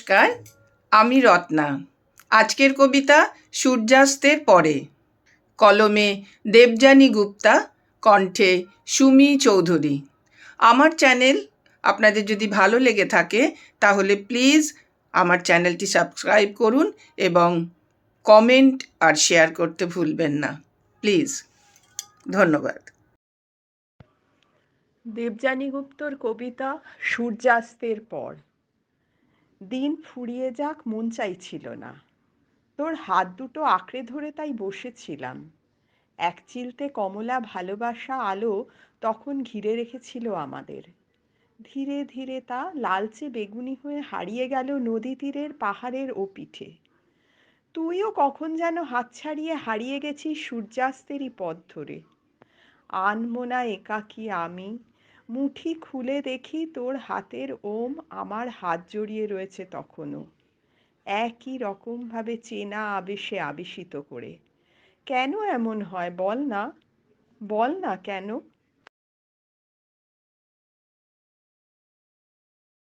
নমস্কার, আমি রত্না। আজকের কবিতা সূর্যাস্তের পরে। কলমে দেবযানী গুপ্তা, কণ্ঠে সুমি চৌধুরী। আমার চ্যানেল আপনাদের যদি ভালো লেগে থাকে তাহলে প্লিজ আমার চ্যানেলটি সাবস্ক্রাইব করুন এবং কমেন্ট আর শেয়ার করতে ভুলবেন না, প্লিজ। ধন্যবাদ। দেবযানী গুপ্তর কবিতা সূর্যাস্তের পর। দিন ফুরিয়ে যাক মন চাইছিল না, তোর হাত দুটো আঁকড়ে ধরে তাই বসেছিলাম। এক চিলতে কমলা ভালোবাসা আলো তখন ঘিরে রেখেছিল আমাদের। ধীরে ধীরে তা লালচে বেগুনি হয়ে হারিয়ে গেল নদী তীরের পাহাড়ের ও পিঠে। তুইও কখন যেন হাত ছাড়িয়ে হারিয়ে গেছিস সূর্যাস্তেরই পথ ধরে। আনমনা একাকী আমি, মুঠি খুলে দেখি তোর হাতের ওম আমার হাত জড়িয়ে রয়েছে তখনও, একই রকমভাবে চেনা আবেশে আবেশিত করে। কেন এমন হয় বল না, বল না কেন?